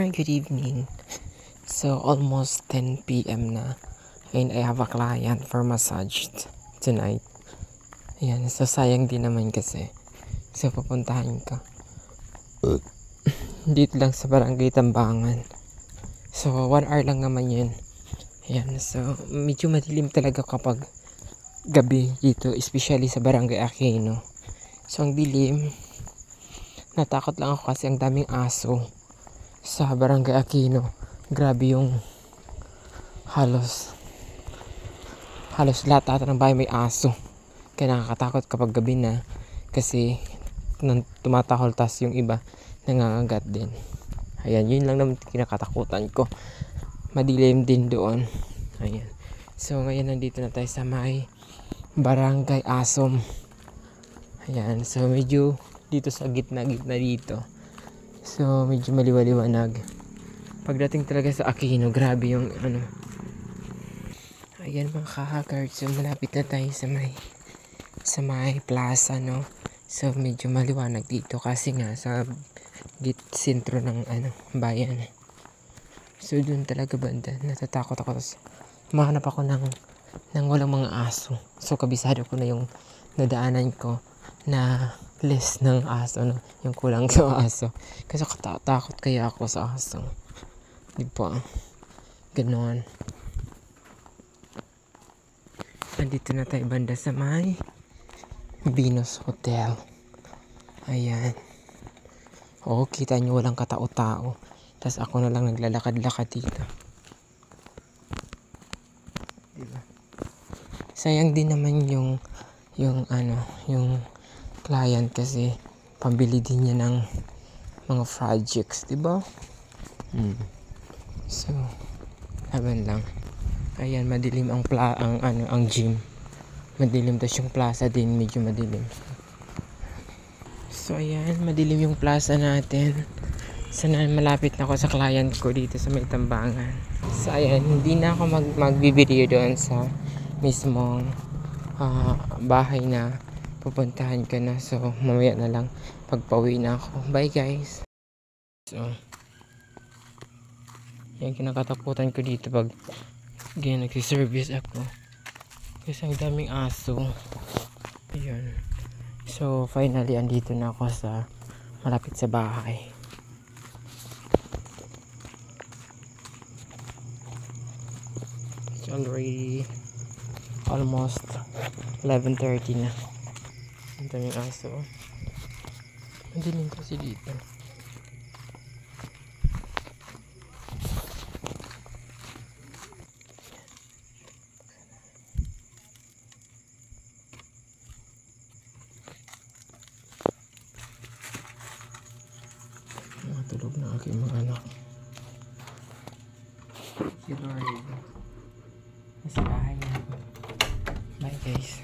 Hi, good evening. So, almost 10 p.m. na. And I have a client for massage tonight. Ayan, so sayang din naman kasi. So, pupuntahan ka. Dito lang sa Barangay Tambangan. So, 1 hour lang naman yun. Ayan, so medyo madilim talaga kapag gabi dito, especially sa Barangay Aquino. So, ang dilim. Natakot lang ako kasi ang daming aso sa Barangay Aquino. Grabe yung halos lahat ata ng bahay may aso. Kaya nakakatakot kapag gabi na kasi tumatahol, tas yung iba nangangagat din. Ayan, yun lang naman kinakatakutan ko. Madilim din doon. Ayan. So ngayon nandito na tayo sa may Barangay Asom. Ayan, so medyo dito sa gitna dito. So medyo maliwaliwanag. Pagdating talaga sa Aquino, grabe yung ano. Ayan mga kahagard, so malapit na tayo sa may plaza, no. So medyo maliwanag dito kasi nga sa sentro ng bayan. So doon talaga banda, natatakot ako. Mahanap ako ng walang mga aso. So kabisado ko na yung nadaanan ko na list ng aso, no? Yung kulang sa aso. Kasi takot kaya ako sa aso. Di ba? Ganon. Nandito na tayo banda sa may Venus Hotel. Ayan. Oo, kita nyo walang katao-tao. Tapos ako na lang naglalakad-lakad dito. Diba? Sayang din naman yung client kasi pambili din niya ng mga projects, diba? So, laban lang. Ayan, madilim ang gym. Madilim, tas yung plaza din medyo madilim. So ayan, madilim yung plaza natin. Sana malapit na ako sa client ko dito sa may Tambangan. So ayan, hindi na ako magbibideo doon sa mismong bahay na pupuntahan ko na. So mamaya na lang pagpauwi na ako. Bye guys. So yan, kinakatakutan ko dito pag ganyan nagsiservice ako kasi ang daming aso. Ayan. So finally andito na ako sa malapit sa bahay. It's already almost 11:30 na. Ang daming aso. Madilim kasi dito. Tulog na aking mga anak. Si Lord nasa bahay na. Bye guys.